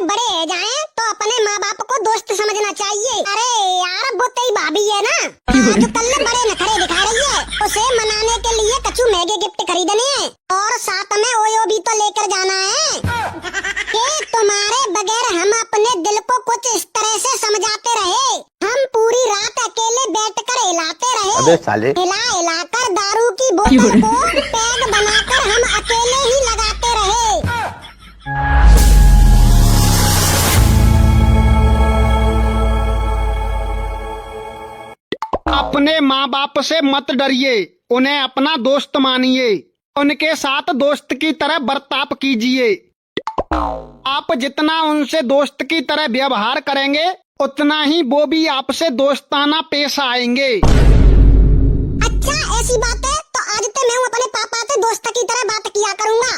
बड़े है जाएं तो अपने माँ बाप को दोस्त समझना चाहिए। अरे यार वो तेरी भाभी है ना, जो कल बड़े नखरे दिखा रही है, उसे मनाने के लिए कछु महंगे गिफ्ट खरीदने हैं और साथ में ओयो भी तो लेकर जाना है कि तुम्हारे बगैर हम अपने दिल को कुछ इस तरह से समझाते रहे, हम पूरी रात अकेले बैठकर हिलाते रहे। अबे साले, हिला हिलाकर दारू की बोतल को पैग बनाकर हम अकेले ही लगाते रहे। अपने माँ बाप से मत डरिए, उन्हें अपना दोस्त मानिए, उनके साथ दोस्त की तरह बर्ताव कीजिए। आप जितना उनसे दोस्त की तरह व्यवहार करेंगे उतना ही वो भी आपसे दोस्ताना पेश आएंगे। अच्छा ऐसी बात है तो आज तो मैं अपने पापा से दोस्त की तरह बात किया करूँगा।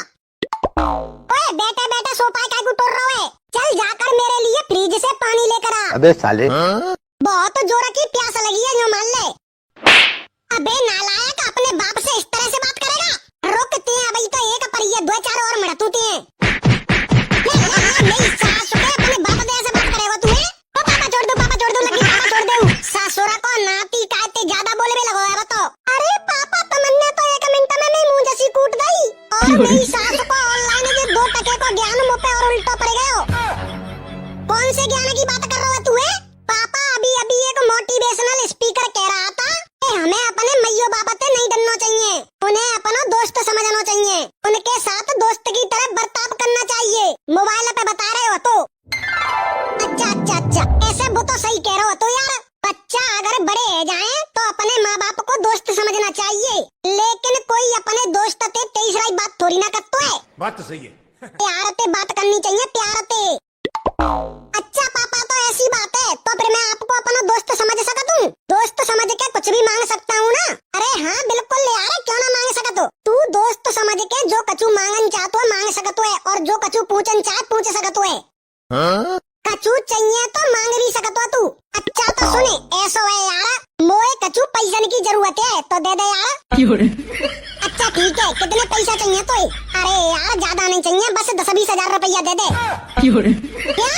ओए बेटा बेटा सोफा क्या को तोड़ रहा है, चल जाकर मेरे लिए फ्रिज से पानी लेकर आ। अबे साले, बहुत जोर की प्यास लगी है, जो मान ले। अबे नालायक, अपने बाप से इस तरह से बात करेगा? रुकते हैं अभी तो एक पर ये दो चार और मड़तूते हैं। नहीं सास के अपने बाप से ऐसे बात करेगा तू? तो पापा छोड़ दो लगी पापा छोड़ दो। सासुरा को नाती काते ज्यादा बोले में लगो है बताओ। अरे पापा तमन्ने तो 1 मिनट में नहीं मुंह जैसी कूट गई और मेरी सास को ऑनलाइन के 2 टके को ज्ञान मुँह पे और उल्टा पड़ गए हो। कौन से ज्ञान की बात कर रहा है तू? पापा अभी अभी एक मोटिवेशनल स्पीकर कह रहा था कि हमें अपने मैयो बाबा से नहीं डरना चाहिए, उन्हें अपना दोस्त समझना चाहिए, उनके साथ दोस्त की तरह बर्ताव करना चाहिए। मोबाइल पे बता रहे हो तो? अच्छा ऐसे वो तो सही कह रहे हो तो यार। बच्चा अगर बड़े है जाए तो अपने माँ बाप को दोस्त समझना चाहिए, लेकिन कोई अपने दोस्त से 23 बात थोड़ी ना करता है। बात तो सही है। प्यार से बात करनी चाहिए, प्यार से। अच्छा पापा तो ऐसी बात है तो फिर मैं आपको अपना दोस्त समझ सकता हूँ? दोस्त समझ के कुछ भी मांग सकता हूँ ना? अरे हाँ बिल्कुल यार, क्यों ना मांग सकता हो? तू दोस्त समझ के जो कछु मांगन चाहतो है मांग सकतो है और जो कछु पूछन चाहे पूछ सकतो है। कछु चाहिए तो मांग भी सकतो है तू। अच्छा तो सुने, ऐसा है यार, मोए कछु पैसन की जरूरत है तो दे दे यार। अच्छा ठीक है, कितने पैसा चाहिए तो? अरे यार ज्यादा नहीं चाहिए, बस 10-20 हजार रुपया दे दे। क्या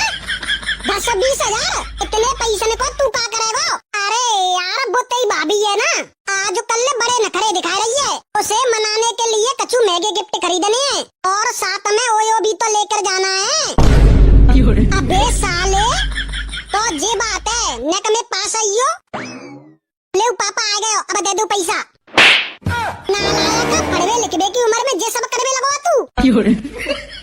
10-20 हजार? इतने पैसे को तू क्या करेगा? अरे यार वो तेरी भाभी है ना, आज कल बड़े नखरे दिखा रही है, उसे मनाने के लिए कछु महंगे गिफ्ट खरीदने हैं और साथ में ओयो भी तो लेकर जाना है। अबे साले तो ये बात है, नेक में पास आइयो। ले पापा आ गए, अब दे दो पैसा। नालायक, पढ़वे लिखवे की उम्र में ये सब करवे लगो तू?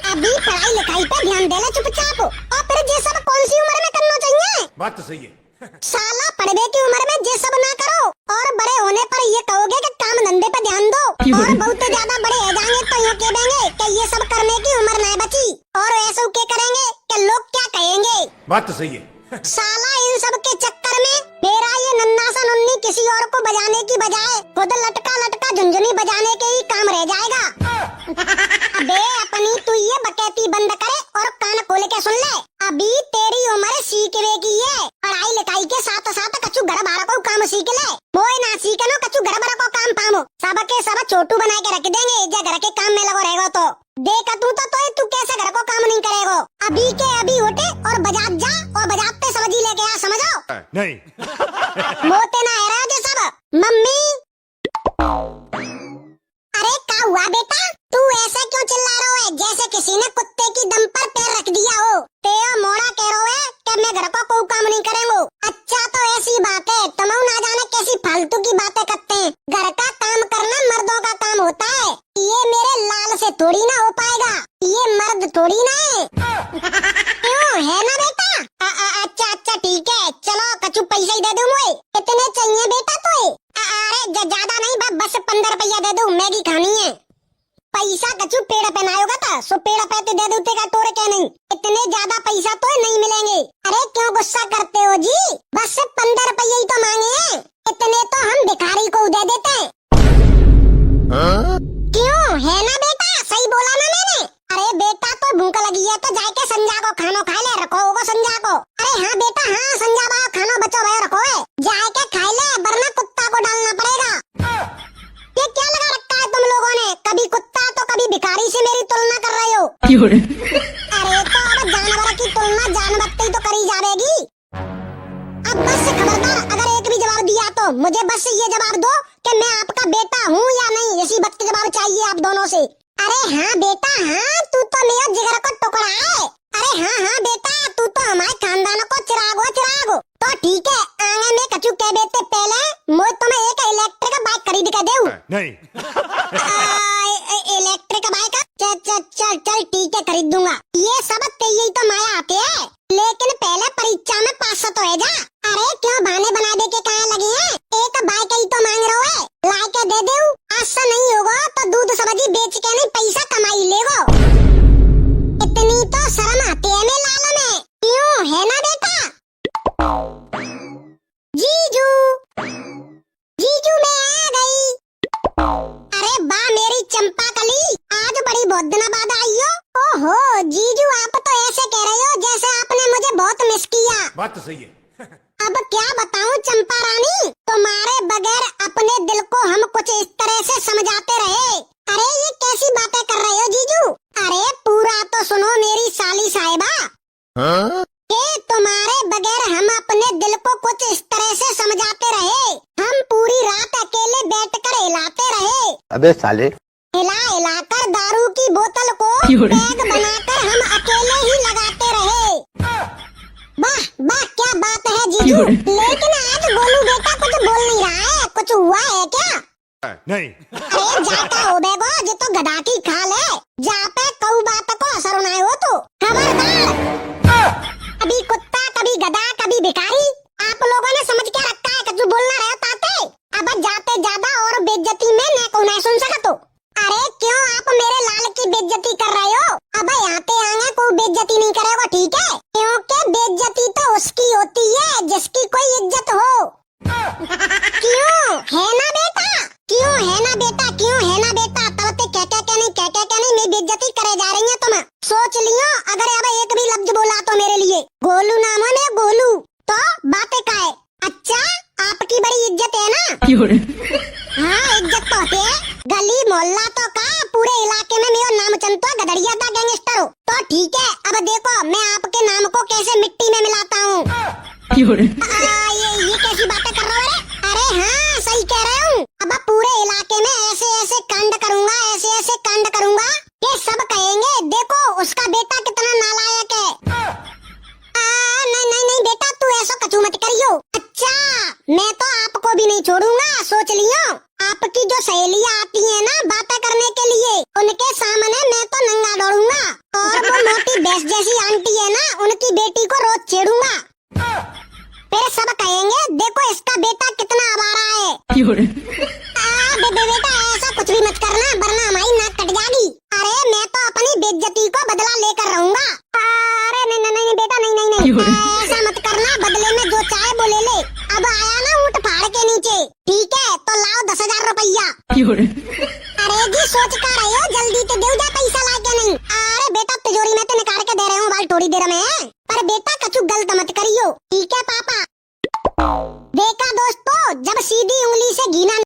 अभी पढ़ाई लिखाई पे ध्यान दे ले चुपचाप, और फिर ये सब कौन सी उम्र में करना चाहिए? बात तो सही है। साला पढ़वे की उम्र में ये सब ना करो और बड़े होने पर ये कहोगे कि काम धंधे पे ध्यान दो, और बहुत ज्यादा बड़े हो जाएंगे तो यूँ कहेंगे कि ये सब करने की उम्र नहीं बची, और ऐसा क्या करेंगे कि लोग क्या कहेंगे? बात तो सही है। साला इन सब के चक्कर में मेरा ये नन्ना सा नन्नी किसी और को बजाने की बजाय खुद लटका लटका झुंझुनी बजाने के ही काम रह जाएगा। अबे अपनी तू ये बकैती बंद करे और कान खोल के सुन ले, अभी तेरी उम्र सीखने की है, पढ़ाई लिखाई के साथ साथ कछु घर बार को काम सीख ले। मोए ना सीखे नो कछु घर बार को काम पामो, सब के सब छोटू बना के रख देंगे जो घर के काम में लगो रहेगा। तो देख तू कैसे घर को काम नहीं करेगा? अभी के अभी उठे और बाजार जा और बाजारते सब्जी लेके आ, समझो? नहीं। मोते ना है राजे सब। मम्मी, अरे क्या हुआ बेटा, तू ऐसे क्यों चिल्ला रहा है जैसे किसी ने कुत्ते की दम पर पैर रख दिया हो? तेरा मोड़ा कह रहा है कि मैं घर को कोई काम नहीं करेंगे। अच्छा तो ऐसी बात है, तुम ना जाने कैसी फालतू की बातें करते हैं। घर का काम करना मर्दों का काम होता है, ये मेरे लाल से थोड़ी ना हो पाएगा, ये मर्द थोड़ी ना है। क्यों है ना बेटा? अच्छा ठीक है, चलो कछु पैसे ही दे दूं मुझे। कितने चाहिए बेटा तो? अरे ज्यादा नहीं, बस 15 रुपया दे दूं, मैगी खानी है। पैसा कछु पेड़ पे ना होगा था, सो पेड़ पे दे दूते का तोड़ के नहीं, इतने ज्यादा पैसा तो नहीं मिलेंगे। अरे क्यों गुस्सा करते हो जी, बस 15 रुपये ही तो मांगे हैं, इतने तो हम भिखारी को दे देते हैं। क्यों है ना बेटा, सही बोला ना मैंने? अरे बेटा तो भूख लगी है तो जाके संजा को खानो खा ले, रखो वो संजा को। अरे हाँ बेटा हाँ, संजा भाई खानो बचो भाई रखो है, जाके खा ले वरना कुत्ता को डालना पड़ेगा। ये क्या लगा रखा है तुम लोगों ने, कभी कुत्ता तो कभी भिखारी से मेरी तुलना कर रहे हो? अरे तो अब जानवर की तुलना मुझे बस ये जवाब दो कि मैं आपका बेटा हूँ या नहीं। इसी बात का जवाब चाहिए आप दोनों से। अरे हाँ बेटा हाँ, तू तो मेरा जिगर का टुकड़ा है। अरे हाँ हाँ बेटा, तू तो हमारे खानदान को चिराग हो। तो ठीक है, आगे में कचू कह देते पहले मुझे तुम्हें एक इलेक्ट्रिक बाइक खरीद के देऊं। नहीं। इलेक्ट्रिक बाइक चल ठीक है, खरीद दूंगा। ये सब यही तो माया आते है, लेकिन पहले परीक्षा में पास तो है जा। अरे क्यों बहाने बना दे के कहाँ लगे हैं? एक बाइक ही तो मांग रहे हो, ला के दे दे। ऐसा नहीं होगा तो दूध सब्जी बेच के नहीं पैसा कमाई लेगो। इतनी तो शर्म आती है मैं लाला में, क्यों है ना बेटा? जीजू जीजू मैं आ गई। अरे बा मेरी चंपा कली, आज बड़ी बहुत दिनों बाद आई हो। ओहो जीजू, आप तो ऐसे कह रहे हो जैसे आपने मुझे बहुत मिस किया। बात तो सही है। अब क्या बताऊं चंपा रानी, तुम्हारे बगैर अपने दिल को हम कुछ इस तरह से समझाते रहे। अरे ये कैसी बातें कर रहे हो जीजू? अरे पूरा तो सुनो मेरी साली साहिबा। कि तुम्हारे बगैर हम अपने दिल को कुछ इस तरह से समझाते रहे। हम पूरी रात अकेले बैठकर हिलाते रहे। अबे साले, हिलाकर दारू की बोतल को बैग बनाकर हम अकेले ही लगाते रहे। वाह वाह क्या बात है जीजू। लेकिन आज गोलू बेटा कुछ बोल नहीं रहा है, कुछ हुआ है क्या? नहीं। अरे जाता हो बेगो, जो तो गधा की खाल है, जा पे कऊ बात को असर होना हो तो खबरदार। कभी कुत्ता, कभी गधा, कभी भिखारी, आप लोगों ने समझ क्या रखा है? कछु बोलना रहे ताते, अब जाते ज्यादा और बेइज्जती में न को न सुन सका तो। अरे क्यों आप मेरे लाल की बेइज्जती कर रहे हो? अब आते आगे कोई बेइज्जती नहीं करेगा, ठीक है? क्योंकि बेइज्जती तो उसकी होती है जिसकी कोई इज्जत हो। क्यों है ना बेटा, क्यों है ना बेटा, क्यों है ना बेटा? तब ते क्या नहीं मेरी बेइज्जती करे जा रही है तुम। सोच लियो अगर अब एक भी लफ्ज बोला तो मेरे लिए गोलू नाम है, मैं गोलू तो बातें का है। अच्छा आपकी बड़ी इज्जत है ना? हाँ इज्जत तो है, गली मोहल्ला तो का पूरे इलाके में मेरा नाम चलता गधड़िया था गैंगस्टर हो। तो ठीक है, अब देखो मैं आपके नाम को कैसे मिट्टी में मिलाता हूँ। ये कैसी बातें कर रहे हो? अरे हाँ सही कह रहे हूँ। अब पूरे इलाके में ऐसे ऐसे कांड करूँगा, ऐसे ऐसे कांड करूँगा कि सब कहेंगे देखो उसका बेटा कितना नालायक है। नहीं बेटा तू ऐसा कछु मत करियो। अच्छा मैं तो आपको भी नहीं छोड़ूंगा, सोच लियो। आपकी जो सहेलियाँ आती है ना बातें करने के लिए, उनके सामने मैं तो नंगा दौड़ूंगा। और वो मोटी भैंस जैसी आंटी है ना, उनकी बेटी को रोज छेड़ूंगा। फिर सब कहेंगे देखो इसका बेटा कितना आवारा है। बेटा ऐसा कुछ भी मत करना, वरना हमारी